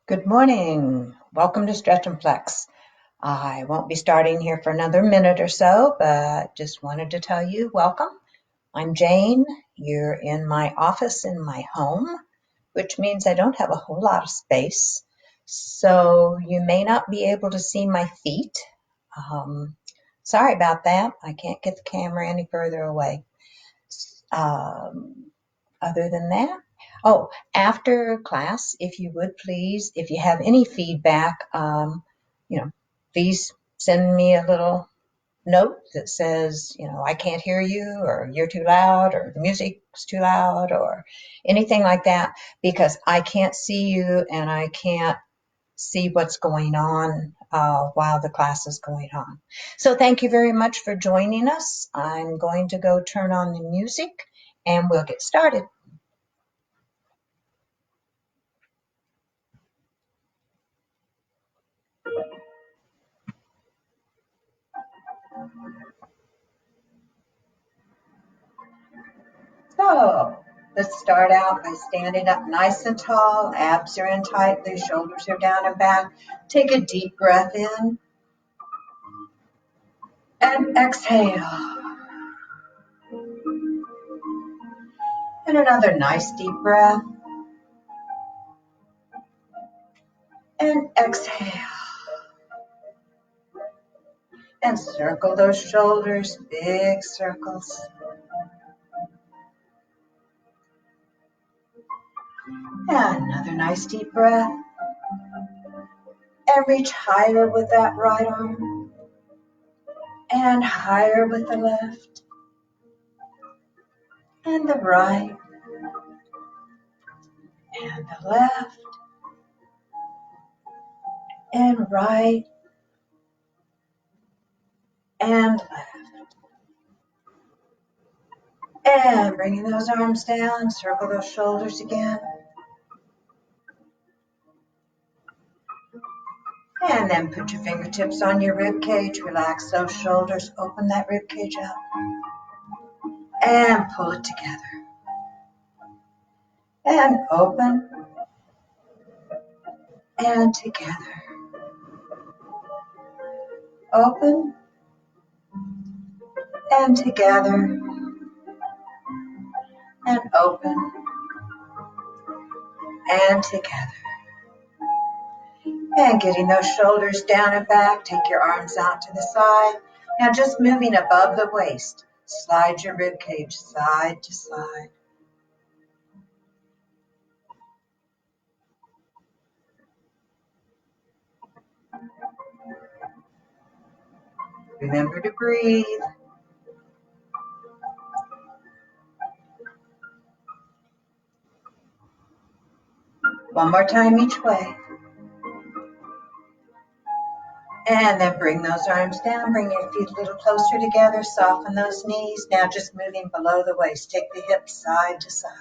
Good morning. Welcome to Stretch and Flex. I won't be starting here for another minute or so, but just wanted to tell you welcome. I'm Jane. You're in my office in my home, which means I don't have a whole lot of space. So you may not be able to see my feet. Sorry about that. I can't get the camera any further away. Um, Other than that, after class, if you would please, if you have any feedback, please send me a little note that says, I can't hear you, or you're too loud, or the music's too loud, or anything like that, because I can't see you and I can't see what's going on while the class is going on. So thank you very much for joining us. I'm going to go turn on the music and we'll get started. So let's start out by standing up nice and tall, abs are in tight, the shoulders are down and back. Take a deep breath in and exhale. And another nice deep breath and exhale. And circle those shoulders, big circles. And another nice deep breath. And reach higher with that right arm and higher with the left and the right and the left and right and left. And bringing those arms down, circle those shoulders again. And then put your fingertips on your rib cage, relax those shoulders, open that rib cage up, and pull it together. And open, and together. Open, and together. And open, and together. And getting those shoulders down and back, take your arms out to the side. Now just moving above the waist, slide your rib cage side to side. Remember to breathe. One more time each way. And then bring those arms down, bring your feet a little closer together, soften those knees. Now just moving below the waist, take the hips side to side.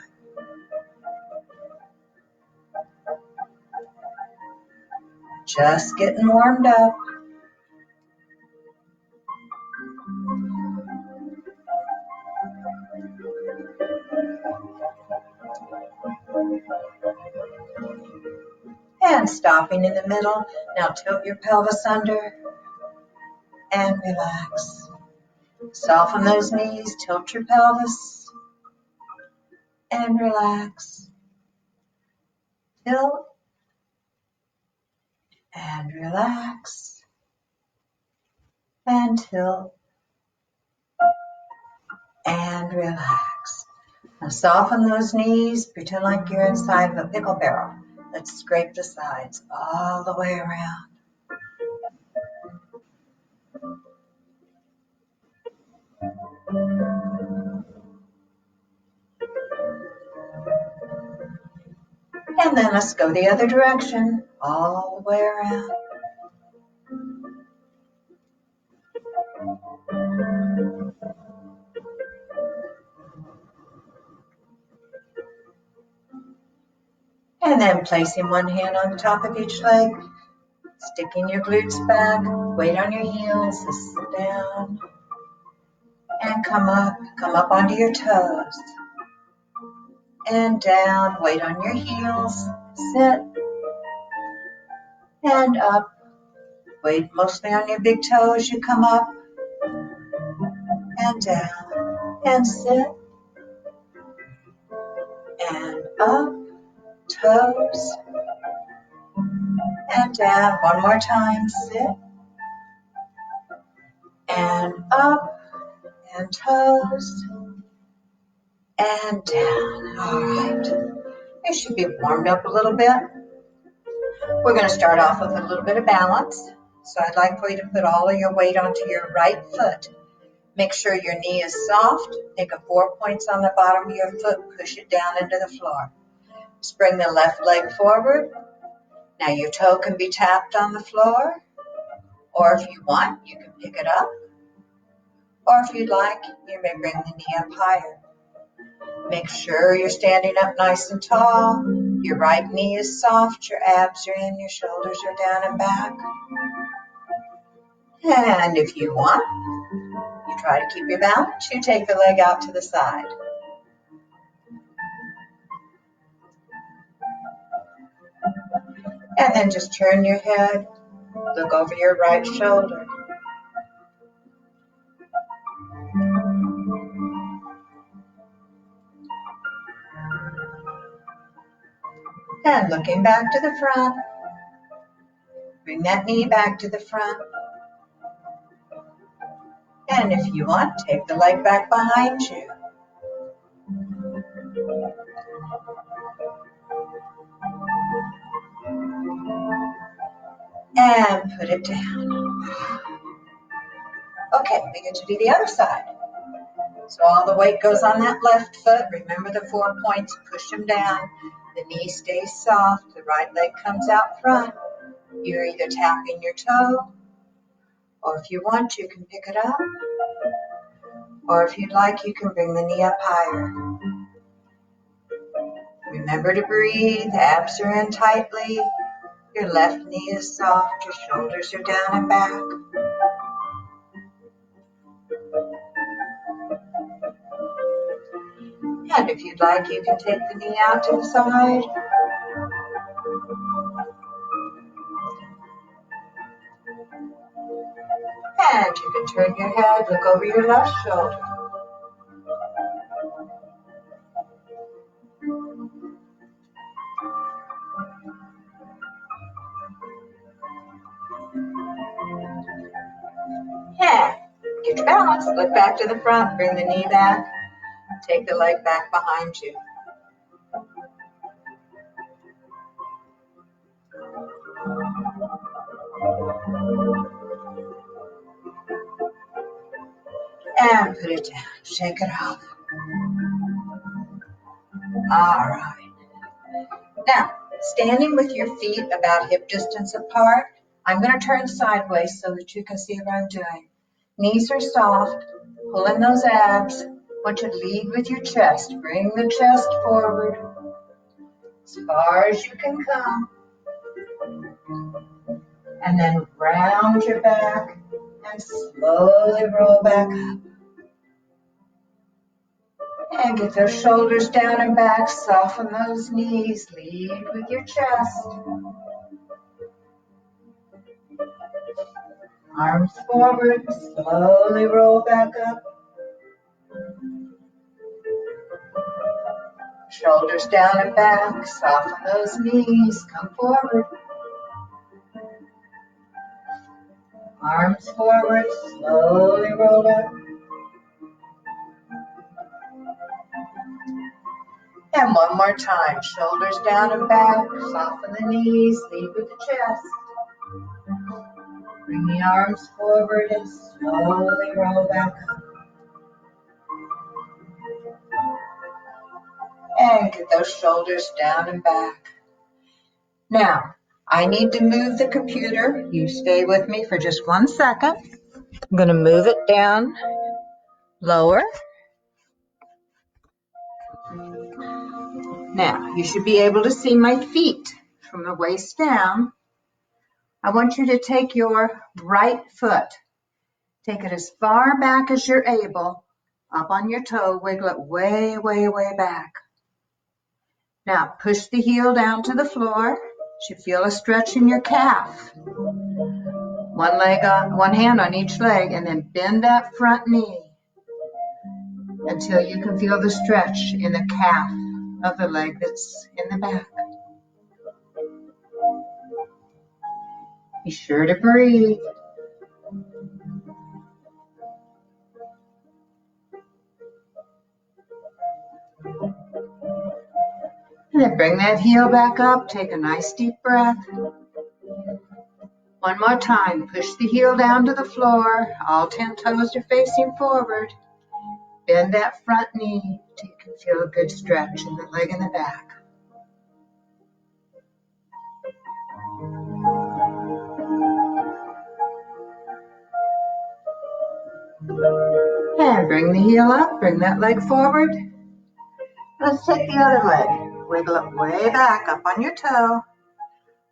Just getting warmed up. And stopping in the middle. Now tilt your pelvis under and relax. Soften those knees, tilt your pelvis and relax. Tilt and relax. And tilt and relax. Now soften those knees, pretend like you're inside of a pickle barrel. Let's scrape the sides all the way around. And then let's go the other direction, all the way around. And then placing one hand on the top of each leg, sticking your glutes back, weight on your heels, sit down, and come up onto your toes, and down, weight on your heels, sit, and up. Weight mostly on your big toes. You come up and down and sit and up, toes and down. One more time, sit and up and toes and down. All right, you should be warmed up a little bit. We're going to start off with a little bit of balance. So I'd like for you to put all of your weight onto your right foot. Make sure your knee is soft. Take a 4 points on the bottom of your foot, push it down into the floor. Spring the left leg forward. Now your toe can be tapped on the floor, or if you want, you can pick it up. Or if you'd like, you may bring the knee up higher. Make sure you're standing up nice and tall. Your right knee is soft, your abs are in, your shoulders are down and back. And if you want, you try to keep your balance, you take the leg out to the side. And then just turn your head, look over your right shoulder. And looking back to the front, bring that knee back to the front. And if you want, take the leg back behind you. And put it down. Okay, we get to do the other side. So all the weight goes on that left foot. Remember the 4 points, push them down. The knee stays soft, the right leg comes out front. You're either tapping your toe, or if you want, you can pick it up. Or if you'd like, you can bring the knee up higher. Remember to breathe, abs are in tightly. Your left knee is soft, your shoulders are down and back. And if you'd like, you can take the knee out to the side. And you can turn your head, look over your left shoulder. And get your balance, look back to the front, bring the knee back, take the leg back behind you. And put it down, shake it off. All right. Now, standing with your feet about hip distance apart, I'm going to turn sideways so that you can see what I'm doing. Knees are soft, pull in those abs. I want you to lead with your chest. Bring the chest forward as far as you can come. And then round your back and slowly roll back up. And get those shoulders down and back, soften those knees, lead with your chest. Arms forward, slowly roll back up. Shoulders down and back, soften those knees, come forward. Arms forward, slowly roll up. And one more time, shoulders down and back, soften the knees, lead with the chest. Bring the arms forward and slowly roll back up. And get those shoulders down and back. Now, I need to move the computer. You stay with me for just 1 second. I'm going to move it down lower. Now, you should be able to see my feet from the waist down. I want you to take your right foot, take it as far back as you're able, up on your toe, wiggle it way, way, way back. Now, push the heel down to the floor. Should feel a stretch in your calf. One hand on each leg, and then bend that front knee until you can feel the stretch in the calf of the leg that's in the back. Be sure to breathe. And then bring that heel back up. Take a nice deep breath. One more time. Push the heel down to the floor. All 10 toes are facing forward. Bend that front knee till you can feel a good stretch in the leg in the back. And bring the heel up. Bring that leg forward. Let's take the other leg. Wiggle it way back up on your toe.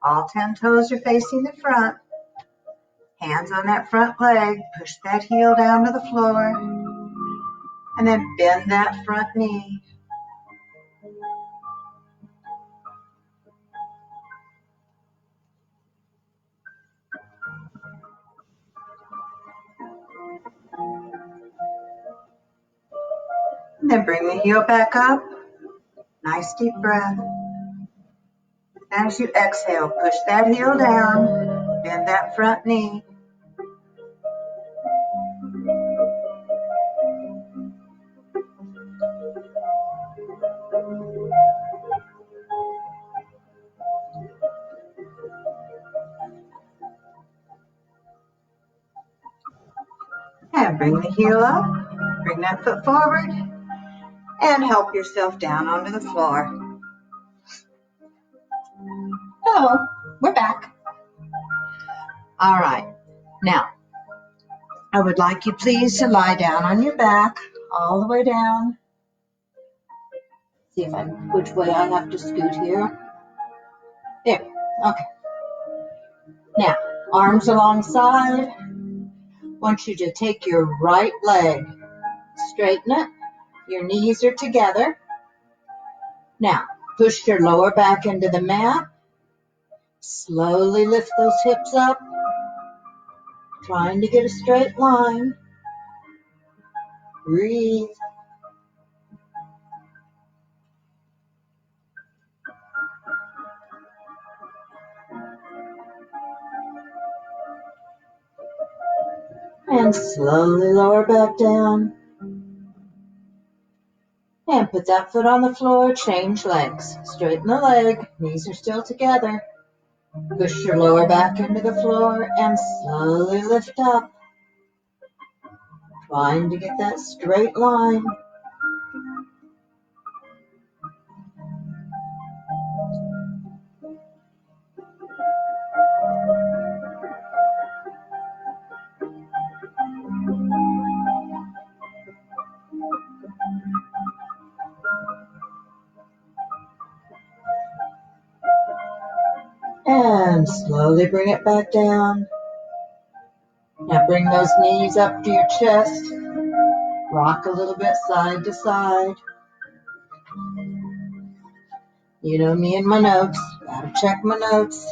All 10 toes are facing the front. Hands on that front leg. Push that heel down to the floor. And then bend that front knee. And then bring the heel back up. Nice deep breath. And as you exhale, push that heel down. Bend that front knee. And bring the heel up. Bring that foot forward. And help yourself down onto the floor. Hello, we're back. All right. Now, I would like you please to lie down on your back all the way down. See which way I have to scoot here. There, okay. Now, arms alongside. I want you to take your right leg, straighten it. Your knees are together. Now, push your lower back into the mat. Slowly lift those hips up, trying to get a straight line. Breathe. And slowly lower back down. And put that foot on the floor, change legs. Straighten the leg, knees are still together. Push your lower back into the floor and slowly lift up. Trying to get that straight line. And slowly bring it back down. Now bring those knees up to your chest. Rock a little bit side to side. You know me and my notes. Gotta check my notes.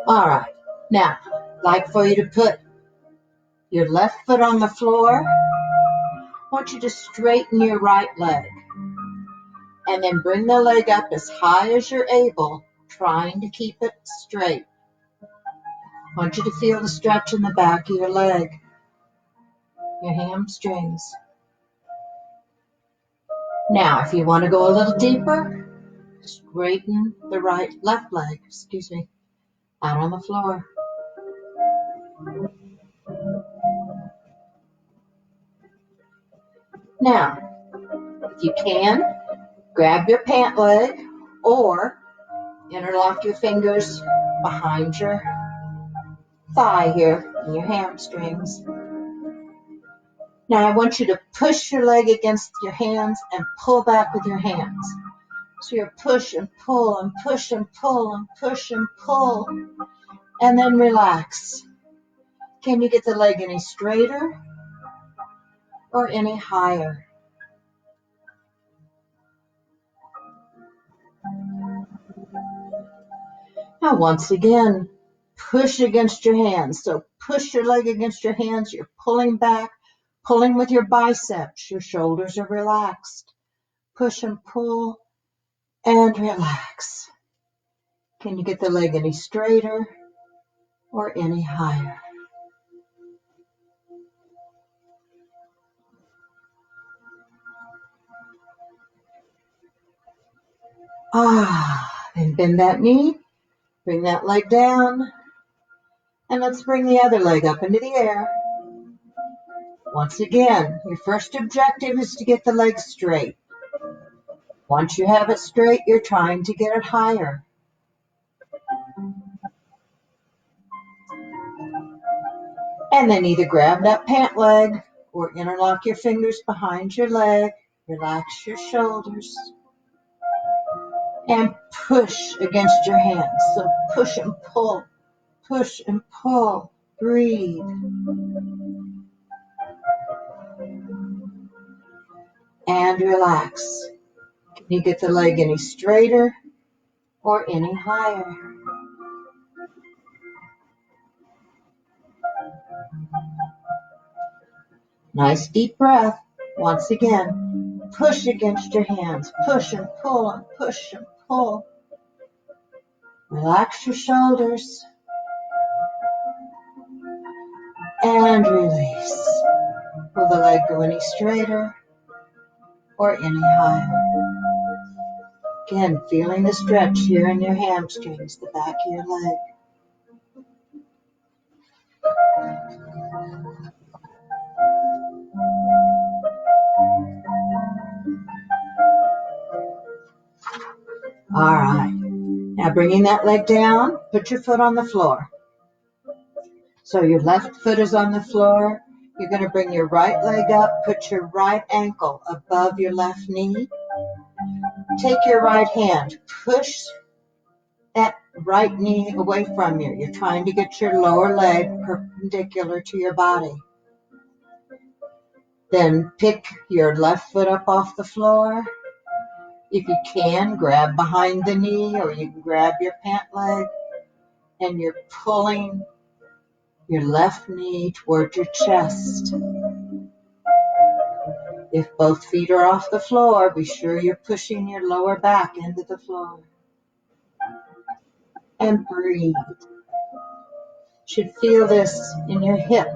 All right. Now, I'd like for you to put your left foot on the floor. I want you to straighten your right leg. And then bring the leg up as high as you're able, trying to keep it straight. I want you to feel the stretch in the back of your leg, your hamstrings. Now, if you want to go a little deeper, straighten the left leg, out on the floor. Now, if you can, grab your pant leg or interlock your fingers behind your thigh here and your hamstrings. Now I want you to push your leg against your hands and pull back with your hands. So you're push and pull and push and pull and push and pull, and then relax. Can you get the leg any straighter or any higher? Now once again, push against your hands. So push your leg against your hands. You're pulling back, pulling with your biceps. Your shoulders are relaxed. Push and pull and relax. Can you get the leg any straighter or any higher? Then bend that knee, bring that leg down, and let's bring the other leg up into the air. Once again, your first objective is to get the leg straight. Once you have it straight, you're trying to get it higher. And then either grab that pant leg or interlock your fingers behind your leg, relax your shoulders, and push against your hands. So push and pull, breathe. And relax. Can you get the leg any straighter or any higher? Nice deep breath. Once again, push against your hands. Push and pull and push and pull. Relax your shoulders. And release. Will the leg go any straighter or any higher? Again, feeling the stretch here in your hamstrings, the back of your leg. All right. Now bringing that leg down, put your foot on the floor. So your left foot is on the floor. You're going to bring your right leg up, put your right ankle above your left knee. Take your right hand, push that right knee away from you. You're trying to get your lower leg perpendicular to your body. Then pick your left foot up off the floor. If you can, grab behind the knee, or you can grab your pant leg, and you're pulling your left knee toward your chest. If both feet are off the floor, be sure you're pushing your lower back into the floor. And breathe. Should feel this in your hip.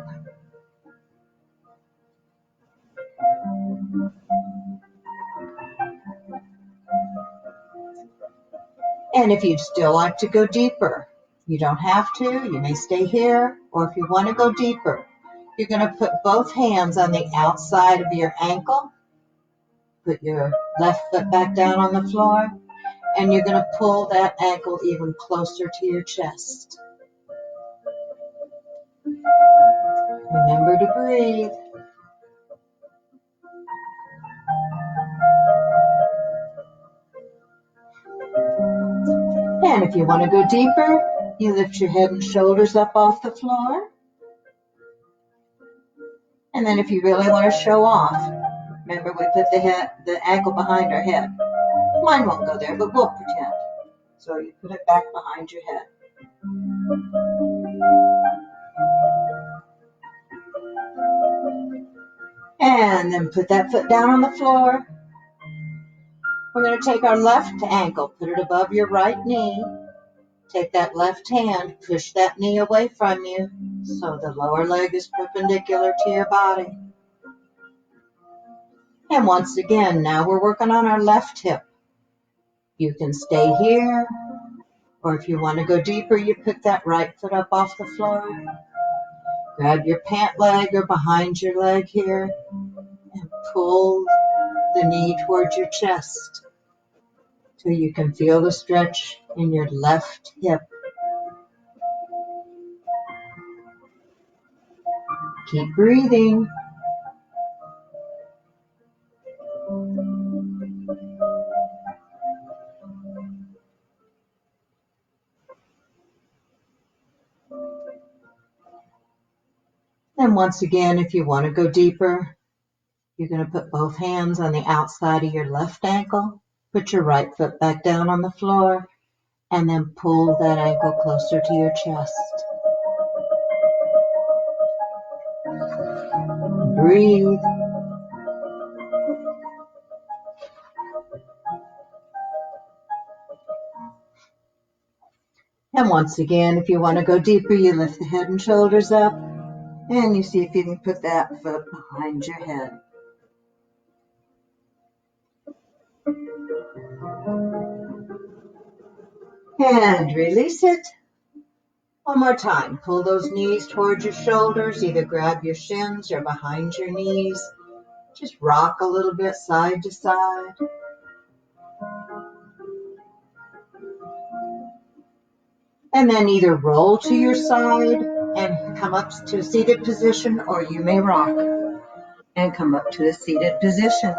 And if you'd still like to go deeper, you don't have to, you may stay here, or if you want to go deeper, you're going to put both hands on the outside of your ankle, put your left foot back down on the floor, and you're going to pull that ankle even closer to your chest. Remember to breathe. And if you want to go deeper, you lift your head and shoulders up off the floor. And then if you really want to show off, remember we put the ankle behind our head. Mine won't go there, but we'll pretend. So you put it back behind your head. And then put that foot down on the floor. We're going to take our left ankle, put it above your right knee. Take that left hand, push that knee away from you so the lower leg is perpendicular to your body. And once again, now we're working on our left hip. You can stay here, or if you want to go deeper, you pick that right foot up off the floor. Grab your pant leg or behind your leg here and pull the knee towards your chest so you can feel the stretch in your left hip. Keep breathing. And once again, if you want to go deeper, you're going to put both hands on the outside of your left ankle, put your right foot back down on the floor, And then pull that ankle closer to your chest. Breathe. And once again, if you want to go deeper, you lift the head and shoulders up, and you see if you can put that foot behind your head. And release it. One more time. Pull those knees towards your shoulders. Either grab your shins or behind your knees. Just rock a little bit side to side. And then either roll to your side and come up to a seated position, or you may rock and come up to a seated position.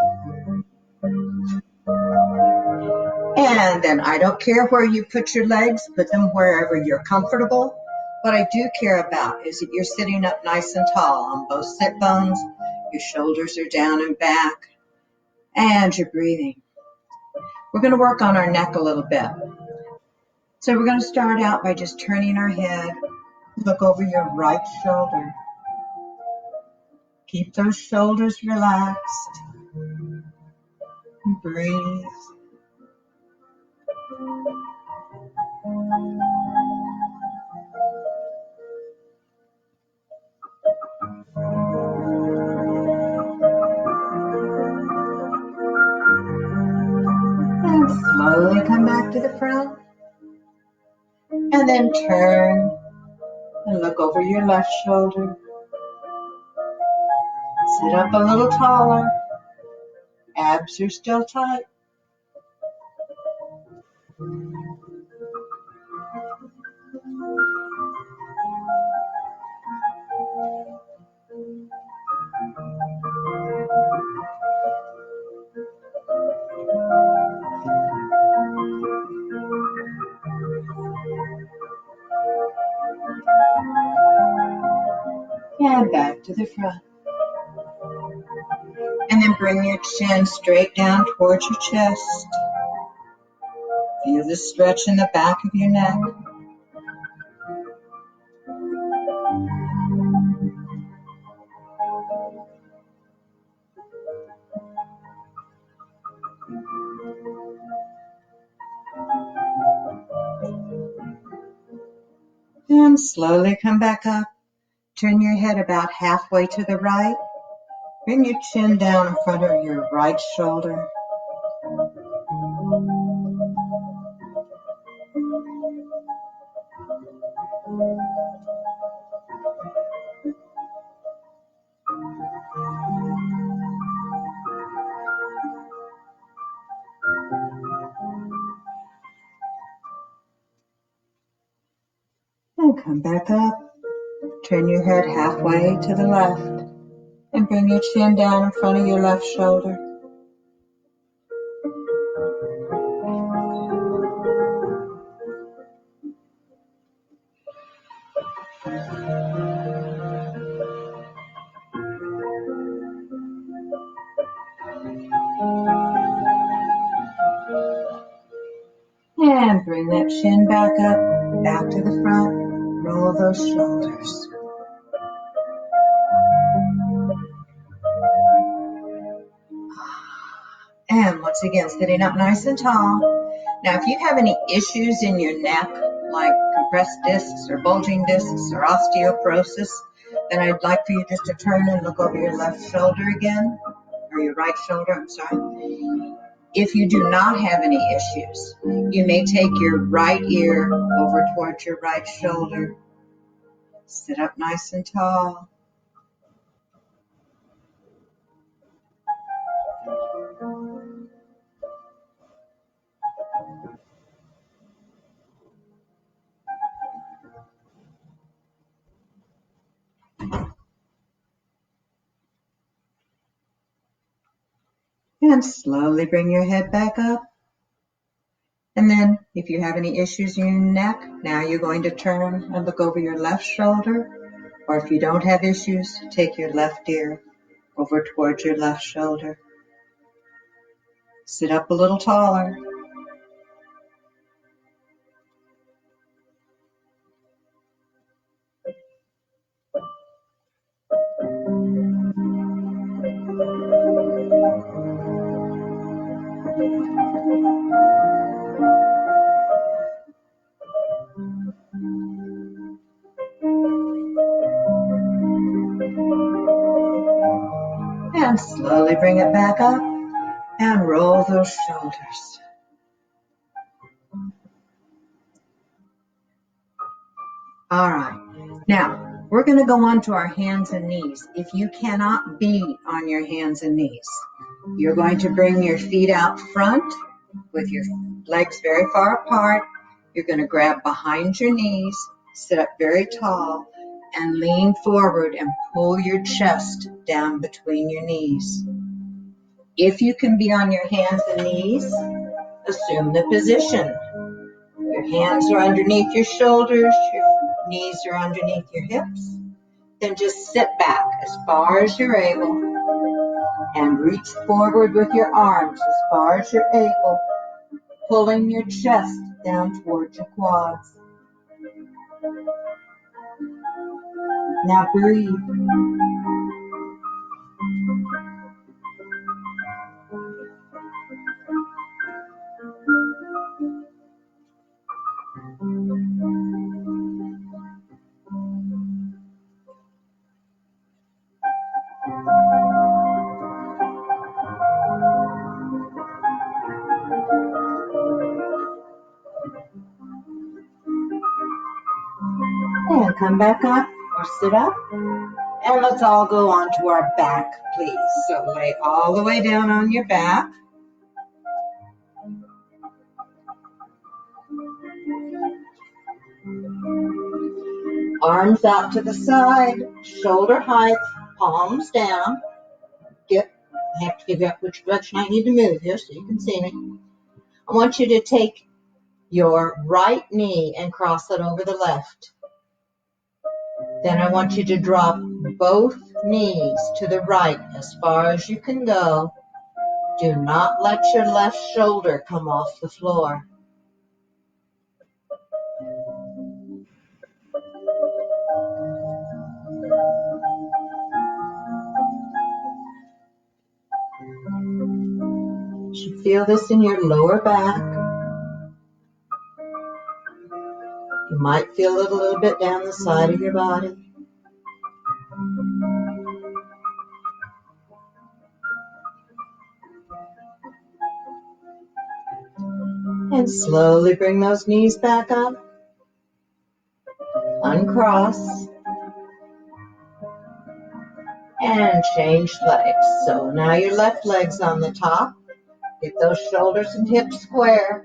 And then I don't care where you put your legs, put them wherever you're comfortable. What I do care about is that you're sitting up nice and tall on both sit bones, your shoulders are down and back, and you're breathing. We're going to work on our neck a little bit. So we're going to start out by just turning our head, look over your right shoulder. Keep those shoulders relaxed. Breathe. And slowly come back to the front. And then turn and look over your left shoulder. Sit up a little taller. Abs are still tight. And back to the front. And then bring your chin straight down towards your chest. Feel the stretch in the back of your neck. And slowly come back up. Turn your head about halfway to the right. Bring your chin down in front of your right shoulder. And come back up. Turn your head halfway to the left. And bring your chin down in front of your left shoulder. And bring that chin back up, back to the front. Roll those shoulders. And once again, sitting up nice and tall. Now, if you have any issues in your neck, like compressed discs or bulging discs or osteoporosis, then I'd like for you just to turn and look over your left shoulder again, or your right shoulder, I'm sorry. If you do not have any issues, you may take your right ear over towards your right shoulder. Sit up nice and tall. And slowly bring your head back up. And then if you have any issues in your neck, now you're going to turn and look over your left shoulder. Or if you don't have issues, take your left ear over towards your left shoulder. Sit up a little taller. And slowly bring it back up and roll those shoulders. All right. Now, we're going to go on to our hands and knees. If you cannot be on your hands and knees, you're going to bring your feet out front with your legs very far apart. You're going to grab behind your knees, sit up very tall, and lean forward and pull your chest down between your knees. If you can be on your hands and knees, assume the position. Your hands are underneath your shoulders, your knees are underneath your hips. Then just sit back as far as you're able and reach forward with your arms as far as you're able, pulling your chest down towards your quads. Now breathe. And come back up or sit up. And let's all go on to our back, please. So lay all the way down on your back. Arms out to the side, shoulder height, palms down. I have to figure out which direction I need to move here so you can see me. I want you to take your right knee and cross it over the left. Then I want you to drop both knees to the right as far as you can go. Do not let your left shoulder come off the floor. You should feel this in your lower back. You might feel it a little bit down the side of your body. And slowly bring those knees back up. Uncross. And change legs. So now your left leg's on the top. Get those shoulders and hips square.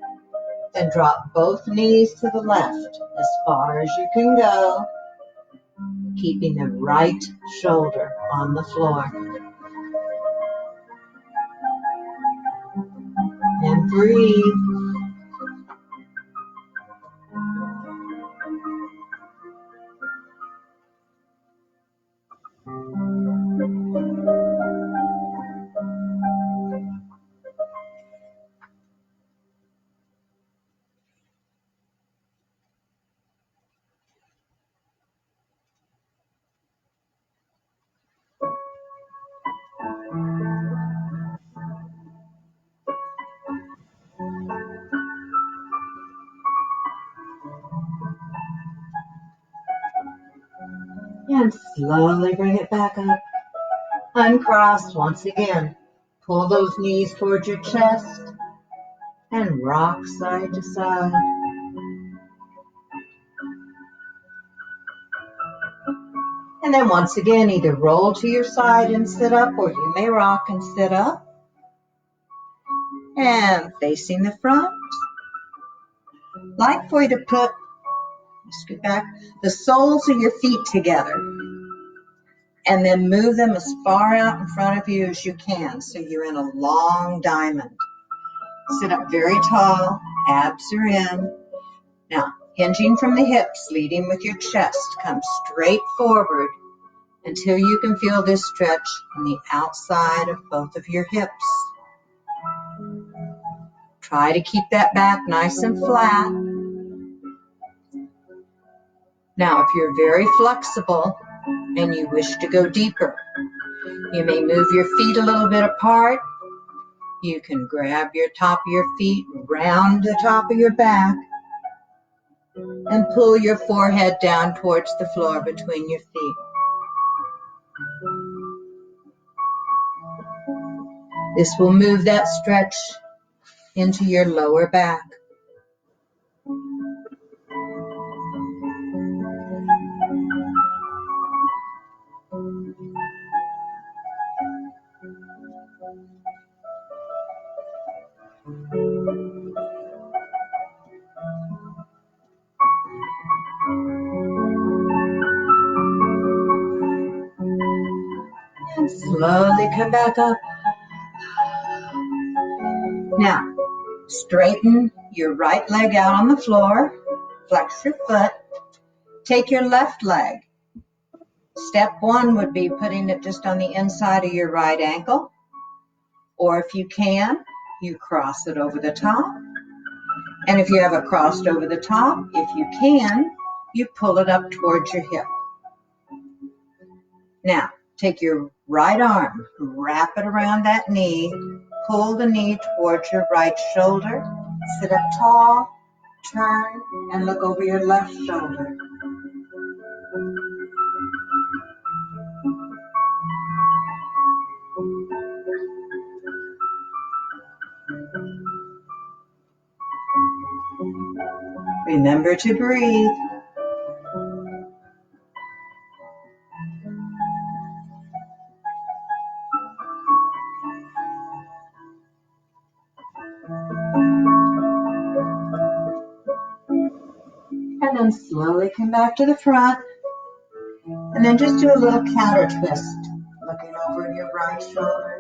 Then drop both knees to the left as far as you can go, keeping the right shoulder on the floor. And breathe. And slowly bring it back up. Uncross once again. Pull those knees towards your chest and rock side to side. And then once again, either roll to your side and sit up, or you may rock and sit up. And facing the front. I'd like for you to put, scoot back, the soles of your feet together. And then move them as far out in front of you as you can, so you're in a long diamond. Sit up very tall, abs are in. Now, hinging from the hips, leading with your chest, come straight forward until you can feel this stretch on the outside of both of your hips. Try to keep that back nice and flat. Now, if you're very flexible and you wish to go deeper, you may move your feet a little bit apart. You can grab your top of your feet, round the top of your back, and pull your forehead down towards the floor between your feet. This will move that stretch into your lower back. And slowly come back up. Now, straighten your right leg out on the floor. Flex your foot. Take your left leg. Step one would be putting it just on the inside of your right ankle. Or if you can, you cross it over the top. And if you have it crossed over the top, if you can, you pull it up towards your hip. Now, take your right arm, wrap it around that knee, pull the knee towards your right shoulder, sit up tall, turn, and look over your left shoulder. Remember to breathe. And then slowly come back to the front. And then just do a little counter twist, looking over your right shoulder.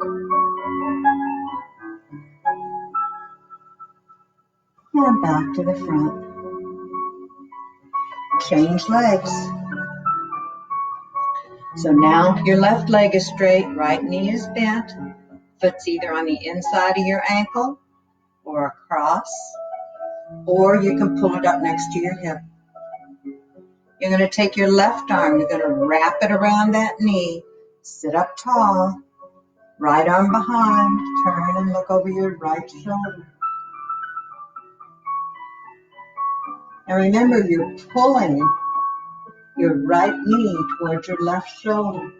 And back to the front. Change legs. So now your left leg is straight, right knee is bent. Foot's either on the inside of your ankle or across, or you can pull it up next to your hip. You're going to take your left arm, you're going to wrap it around that knee, sit up tall, right arm behind, turn and look over your right shoulder. Now remember, you're pulling your right knee towards your left shoulder.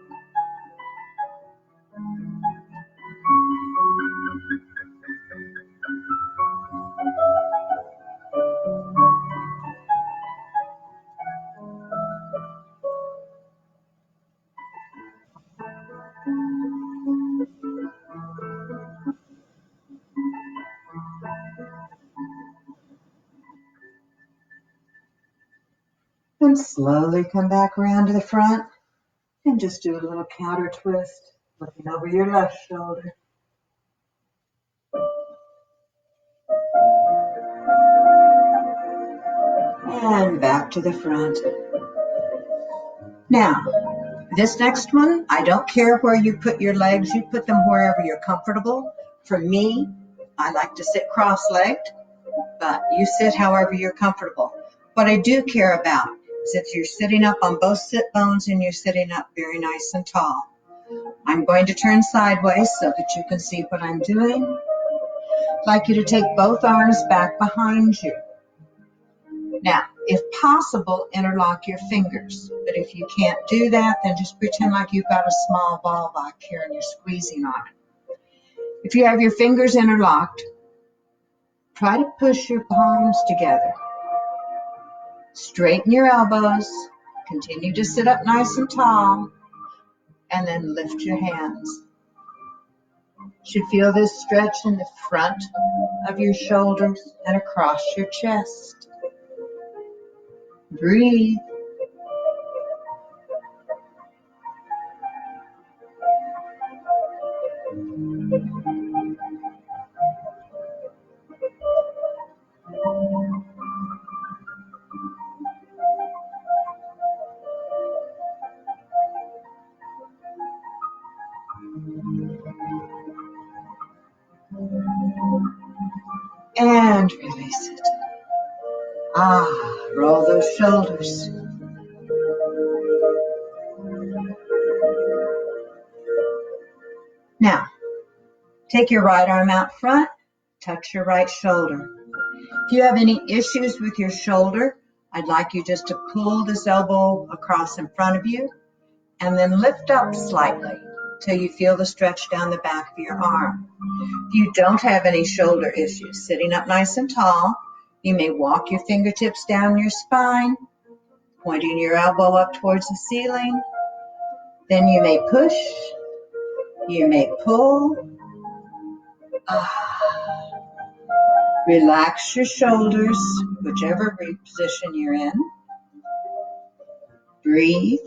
And slowly come back around to the front and just do a little counter twist, looking over your left shoulder. And back to the front. Now, this next one, I don't care where you put your legs, you put them wherever you're comfortable. For me, I like to sit cross-legged, but you sit however you're comfortable. What I do care about is if you're sitting up on both sit bones and you're sitting up very nice and tall. I'm going to turn sideways so that you can see what I'm doing. I'd like you to take both arms back behind you. Now, if possible, interlock your fingers. But if you can't do that, then just pretend like you've got a small ball back here and you're squeezing on it. If you have your fingers interlocked, try to push your palms together. Straighten your elbows. Continue to sit up nice and tall. And then lift your hands. You should feel this stretch in the front of your shoulders and across your chest. Breathe. And release it. Roll those shoulders. Now, take your right arm out front, touch your right shoulder. If you have any issues with your shoulder, I'd like you just to pull this elbow across in front of you and then lift up slightly. till you feel the stretch down the back of your arm. If you don't have any shoulder issues, sitting up nice and tall, you may walk your fingertips down your spine, pointing your elbow up towards the ceiling. Then you may push, you may pull. Relax your shoulders, whichever position you're in. Breathe.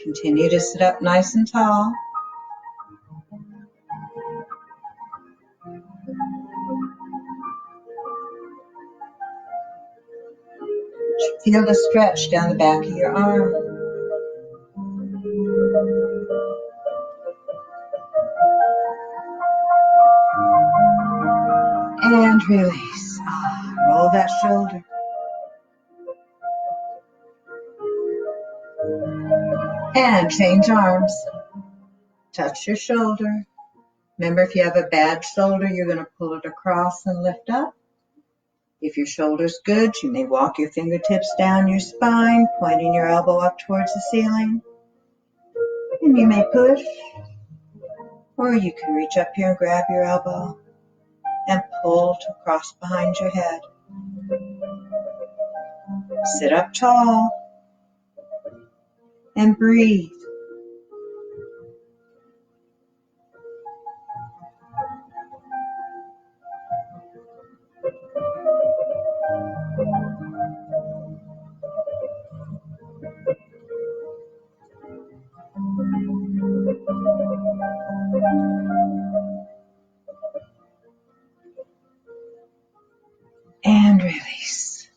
Continue to sit up nice and tall. Feel the stretch down the back of your arm. And release. Roll that shoulder. And change arms. Touch your shoulder. Remember, if you have a bad shoulder, you're going to pull it across and lift up. If your shoulder's good, you may walk your fingertips down your spine, pointing your elbow up towards the ceiling. And you may push, or you can reach up here and grab your elbow and pull to cross behind your head. Sit up tall and breathe. And release.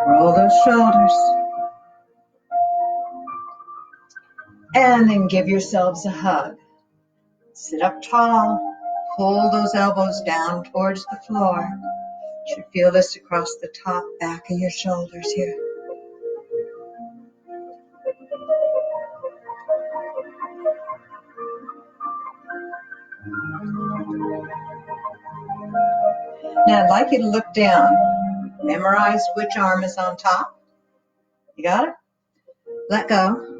Roll those shoulders. And then give yourselves a hug. Sit up tall. Pull those elbows down towards the floor. You should feel this across the top back of your shoulders here. Now I'd like you to look down. Memorize which arm is on top. You got it? Let go.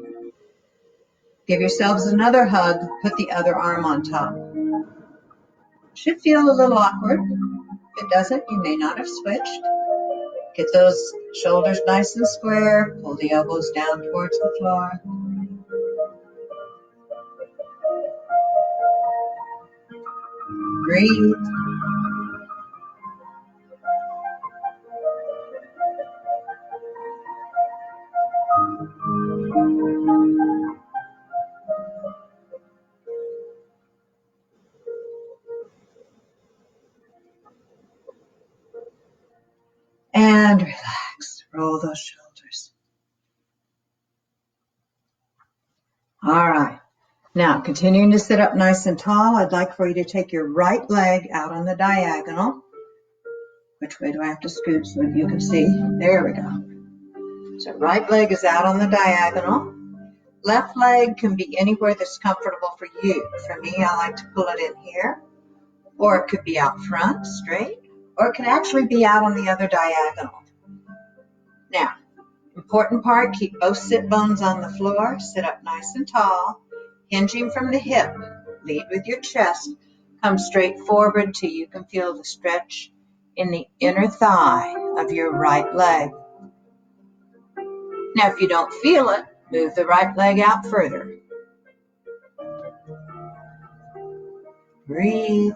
Give yourselves another hug. Put the other arm on top. Should feel a little awkward. If it doesn't, you may not have switched. Get those shoulders nice and square. Pull the elbows down towards the floor. Breathe. And relax. Roll those shoulders. All right. Now, continuing to sit up nice and tall, I'd like for you to take your right leg out on the diagonal. Which way do I have to scoot so that you can see? There we go. So right leg is out on the diagonal. Left leg can be anywhere that's comfortable for you. For me, I like to pull it in here. Or it could be out front, straight. Or it can actually be out on the other diagonal. Now, important part, keep both sit bones on the floor. Sit up nice and tall. Hinging from the hip. Lead with your chest. Come straight forward till you can feel the stretch in the inner thigh of your right leg. Now, if you don't feel it, move the right leg out further. Breathe.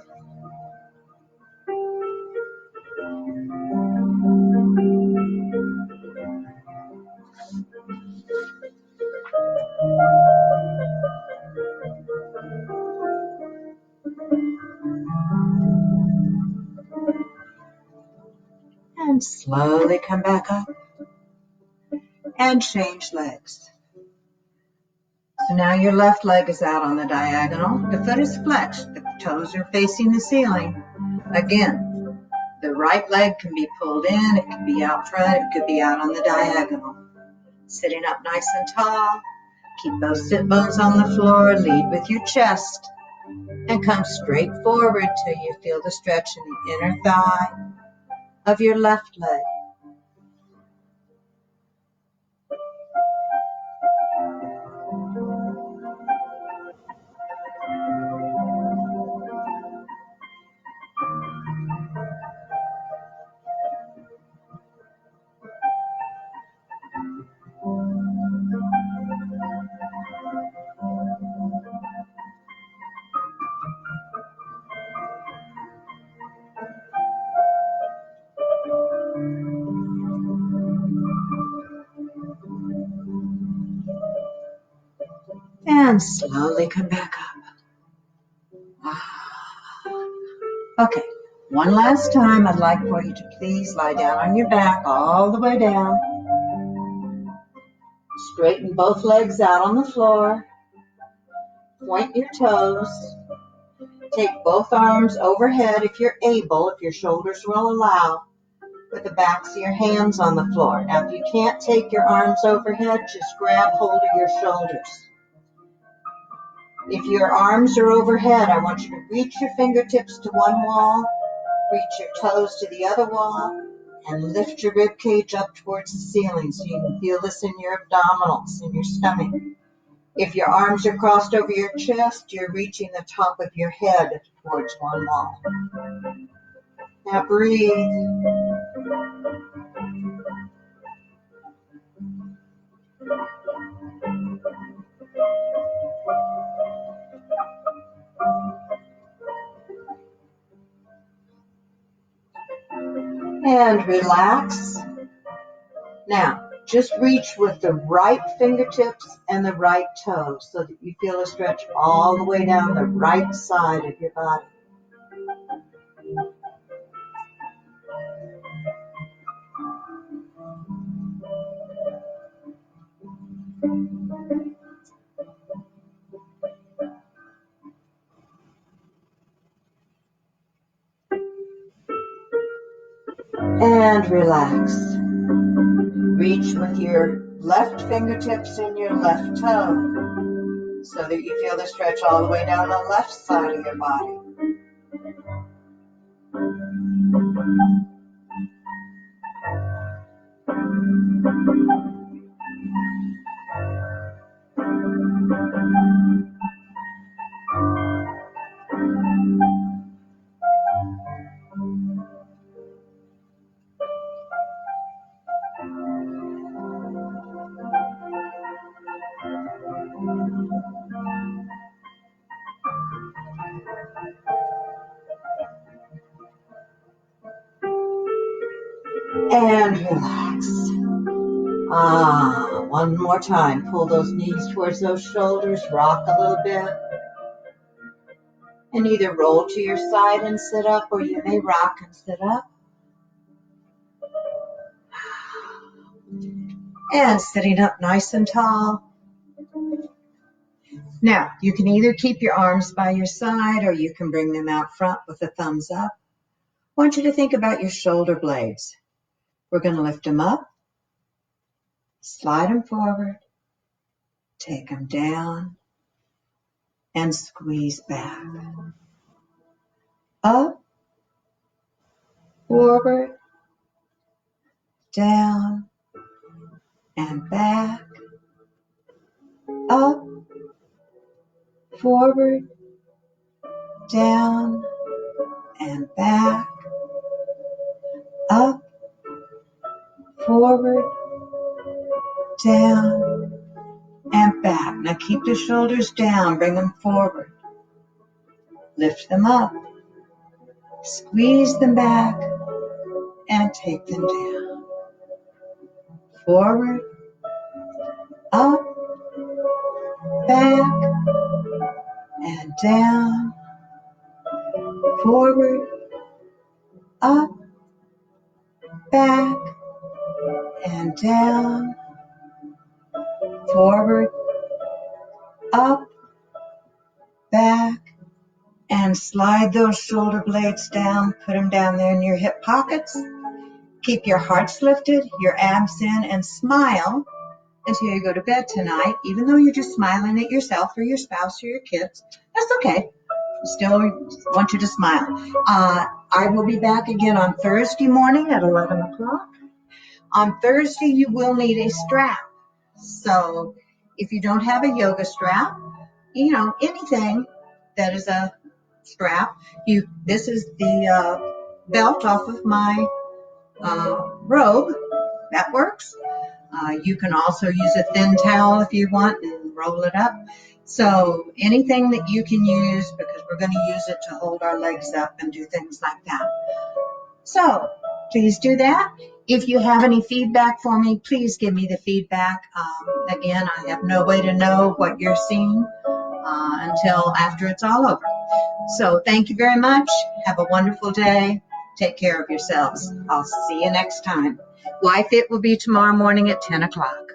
And slowly come back up. And change legs. So now your left leg is out on the diagonal. The foot is flexed. The toes are facing the ceiling. Again, the right leg can be pulled in. It could be out front. It could be out on the diagonal. Sitting up nice and tall. Keep those sit bones on the floor. Lead with your chest. And come straight forward till you feel the stretch in the inner thigh of your left leg. And slowly come back up. Okay, one last time, I'd like for you to please lie down on your back all the way down. Straighten both legs out on the floor. Point your toes. Take both arms overhead if you're able, if your shoulders will allow, with the backs of your hands on the floor. Now, if you can't take your arms overhead, just grab hold of your shoulders. If your arms are overhead, I want you to reach your fingertips to one wall, reach your toes to the other wall, and lift your rib cage up towards the ceiling so you can feel this in your abdominals, in your stomach. If your arms are crossed over your chest, you're reaching the top of your head towards one wall. Now breathe. And relax. Now, just reach with the right fingertips and the right toes so that you feel a stretch all the way down the right side of your body. And relax. Reach with your left fingertips and your left toe so that you feel the stretch all the way down the left side of your body. And relax. One more time. Pull those knees towards those shoulders. Rock a little bit. And either roll to your side and sit up, or you may rock and sit up. And sitting up nice and tall. Now, you can either keep your arms by your side or you can bring them out front with a thumbs up. I want you to think about your shoulder blades. We're going to lift them up, slide them forward, take them down, and squeeze back. Up, forward, down, and back. Up, forward, down, and back. Up, forward, down, and back. Now keep the shoulders down, bring them forward. Lift them up, squeeze them back, and take them down. Forward, up, back, and down. Forward, up, back, and down. Forward, up, back, and slide those shoulder blades down. Put them down there in your hip pockets. Keep your hearts lifted, your abs in, and smile until you go to bed tonight, even though you're just smiling at yourself or your spouse or your kids. That's okay. Still want you to smile. I will be back again on Thursday morning at 11 o'clock. On Thursday, you will need a strap. So if you don't have a yoga strap, anything that is a strap, this is the belt off of my robe. That works. You can also use a thin towel if you want and roll it up. So anything that you can use, because we're going to use it to hold our legs up and do things like that. So please do that. If you have any feedback for me, please give me the feedback. Again, I have no way to know what you're seeing until after it's all over. So thank you very much. Have a wonderful day. Take care of yourselves. I'll see you next time. Life It will be tomorrow morning at 10 o'clock.